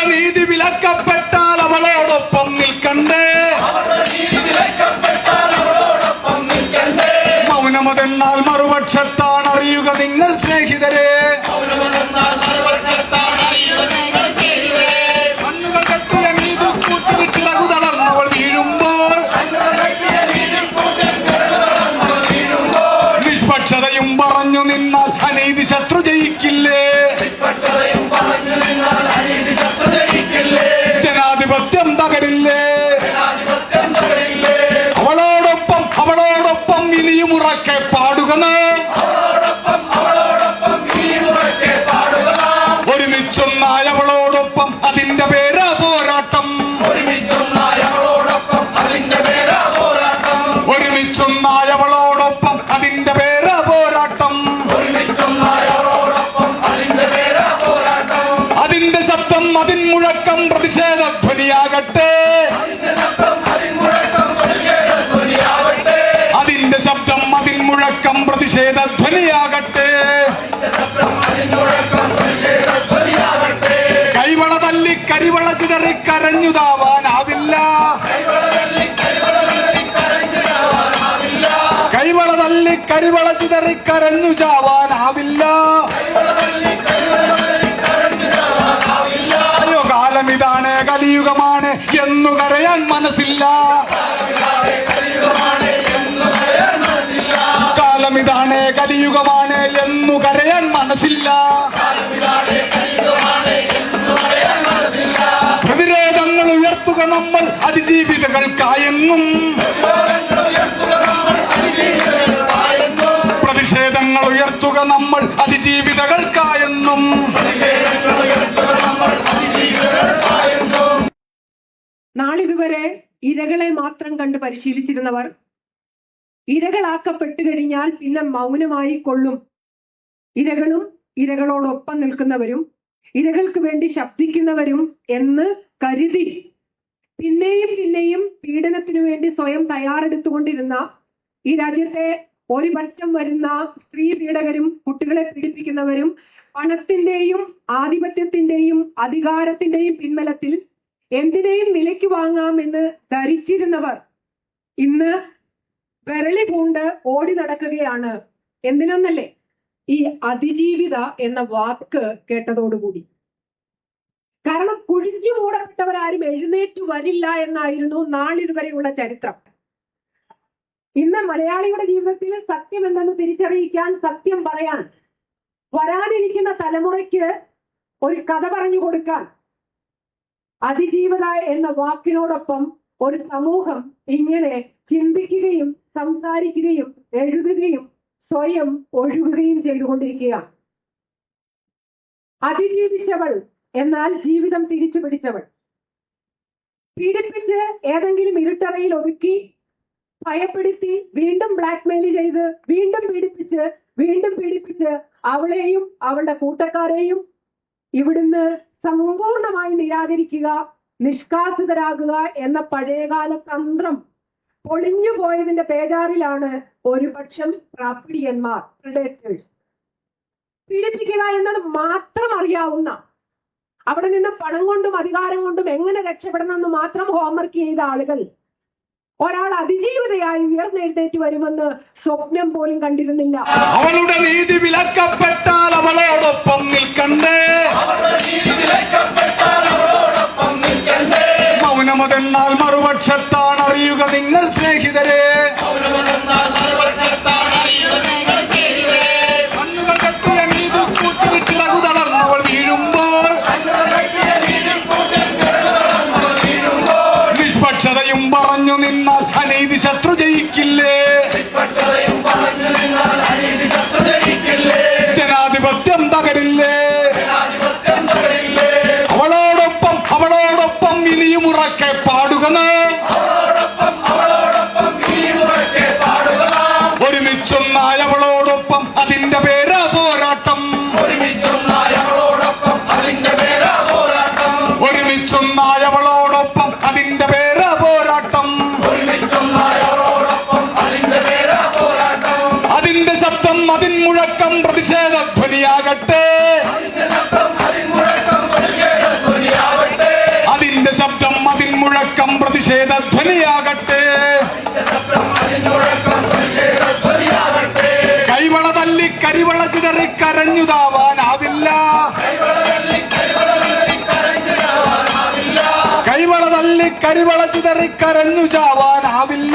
അവളുടെ നീതി വിലക്കപ്പെട്ടാൽ അവളോടൊപ്പം നിൽക്കണ്ടേ? മൗനമതെന്നാൽ മറുപക്ഷത്താണ് അറിയുക നിങ്ങൾ സ്നേഹിതരെ. കണ്ണുകൾ കെട്ടിയ നീതി കൂട്ടിൽ ചിറകു തളർന്നവൾ വീഴുമ്പോൾ നിഷ്പക്ഷതയും പറഞ്ഞു നിന്നാൽ അനീതി ശത്രു ജയിക്കില്ലേ? ജനാധിപത്യം തകരില്ലേ? അവളോടൊപ്പം ഇനിയും ഉറക്കെ പാടുക. ഒരുമിച്ചൊന്നായ അവളോടൊപ്പം അതിന്റെ പേരാ പോരാട്ടം. ഒരുമിച്ചൊന്നായ അവളോടൊപ്പം അതിന്റെ പേരാ പോരാട്ടം. അതിന്റെ ശബ്ദം അതിൻ മുഴക്കം പ്രതിഷേധധ്വനിയാകട്ടെ. അതിന്റെ ശബ്ദം അതിൻ മുഴക്കം പ്രതിഷേധധ്വനിയാകട്ടെ. കൈവള തല്ലി കരിവള ചിതറി കരഞ്ഞുതാവാനാവില്ല. കൈവള തല്ലി കരിവള ചിതറി കരഞ്ഞു ചാവാനാവില്ല. അയ്യോ കാലമിതാണ് കലിയുഗമാണ് എന്നു കരയാൻ മനസ്സില്ല. കാലമിതാണ് കലിയുഗമാണ് എന്നു കരയാൻ മനസ്സില്ല. പ്രതിരോധങ്ങൾ ഉയർത്തുക നമ്മൾ അതിജീവിതകൾക്കായെന്നും. പ്രതിഷേധങ്ങൾ ഉയർത്തുക നമ്മൾ അതിജീവിതകൾക്കായെന്നും. നാളിതുവരെ ഇരകളെ മാത്രം കണ്ട് പരിശീലിച്ചിരുന്നവർ ഇരകളാക്കപ്പെട്ടു കഴിഞ്ഞാൽ പിന്നെ മൗനമായി കൊള്ളും. ഇരകളും ഇരകളോടൊപ്പം നിൽക്കുന്നവരും ഇരകൾക്ക് വേണ്ടി ശബ്ദിക്കുന്നവരും എന്ന് കരുതി പിന്നെയും പീഡനത്തിനു വേണ്ടി സ്വയം തയ്യാറെടുത്തുകൊണ്ടിരുന്ന ഈ രാജ്യത്തെ ഒരു പറ്റം വരുന്ന സ്ത്രീ പീഡകരും കുട്ടികളെ പീഡിപ്പിക്കുന്നവരും പണത്തിന്റെയും ആധിപത്യത്തിന്റെയും അധികാരത്തിന്റെയും പിൻബലത്തിൽ എന്തിനേയും വിലയ്ക്ക് വാങ്ങാമെന്ന് ധരിച്ചിരുന്നവർ ഇന്ന് വിരളി പൂണ്ട് ഓടി നടക്കുകയാണ്. എന്തിനൊന്നല്ലേ? ഈ അതിജീവിത എന്ന വാക്ക് കേട്ടതോടുകൂടി. കാരണം കുഴിച്ചു മൂടപ്പെട്ടവരാരും എഴുന്നേറ്റു വരില്ല എന്നായിരുന്നു നാളിതുവരെയുള്ള ചരിത്രം. ഇന്ന് മലയാളിയുടെ ജീവിതത്തിൽ സത്യം എന്തെന്ന് തിരിച്ചറിയിക്കാൻ, സത്യം പറയാൻ, വരാനിരിക്കുന്ന തലമുറയ്ക്ക് ഒരു കഥ പറഞ്ഞു കൊടുക്കാൻ അതിജീവിത എന്ന വാക്കിനോടൊപ്പം ഒരു സമൂഹം ഇങ്ങനെ ചിന്തിക്കുകയും സംസാരിക്കുകയും എഴുതുകയും സ്വയം ഒഴുകുകയും ചെയ്തുകൊണ്ടിരിക്കുകയാണ്. അതിജീവിച്ചവൾ എന്നാൽ ജീവിതം തിരിച്ചു പിടിച്ചവൾ. പീഡിപ്പിച്ച് ഏതെങ്കിലും ഇരുട്ടറയിൽ ഒതുക്കി ഭയപ്പെടുത്തി വീണ്ടും ബ്ലാക്ക്മെയിൽ ചെയ്ത് വീണ്ടും പീഡിപ്പിച്ച് അവളെയും അവളുടെ കൂട്ടക്കാരെയും ഇവിടുന്ന് സമ്പൂർണമായി നിരാകരിക്കുക, നിഷ്കാസിതരാകുക എന്ന പഴയകാല തന്ത്രം പൊളിഞ്ഞു പോയതിന്റെ പേജാറിലാണ് ഒരുപക്ഷം പ്രാപിടിയന്മാർ, പ്രിഡേറ്റേഴ്സ്. പീഡിപ്പിക്കുക എന്നത് മാത്രം അറിയാവുന്ന, അവിടെ നിന്ന് പണം കൊണ്ടും അധികാരം കൊണ്ടും എങ്ങനെ രക്ഷപ്പെടണമെന്ന് മാത്രം ഹോംവർക്ക് ചെയ്ത ആളുകൾ ഒരാൾ അതിജീവിതയായി ഉയർന്നെഴുന്നേറ്റ് വരുമെന്ന് സ്വപ്നം പോലും കണ്ടിരുന്നില്ല. അവളുടെ നീതി വിലക്കപ്പെട്ടാൽ അവളോടൊപ്പം നിൽക്കണ്ടേ? മൗനമതെന്നാൽ മറുപക്ഷത്താണ് അറിയുക നിങ്ങൾ സ്നേഹിതരെ. കണ്ണുകൾ കെട്ടിയ നീതി കൂട്ടിൽ ചിറകു തളർന്നവൾ വീഴുമ്പോൾ നിഷ്പക്ഷതയും പറഞ്ഞു നിന്നാൽ അനീതി ശത്രു ജയിക്കില്ലേ? ജനാധിപത്യം തകരില്ലേ? അവളോടൊപ്പം ഇനിയും ഉറക്കെ പാടുക. ഒരുമിച്ചൊന്നായ അവളോടൊപ്പം അതിന്റെ പേരാ പോരാട്ടം. ഒരുമിച്ചൊന്നായ അവളോടൊപ്പം അതിന്റെ പേരാ പോരാട്ടം. അതിന്റെ ശബ്ദം അതിൻ മുഴക്കം പ്രതിഷേധധ്വനിയാകട്ടെ. കരിവള ചിതറി കരഞ്ഞുതാവാനാവില്ല. കൈവള തല്ലി കരിവള ചിതറി കരഞ്ഞു ചാവാനാവില്ല.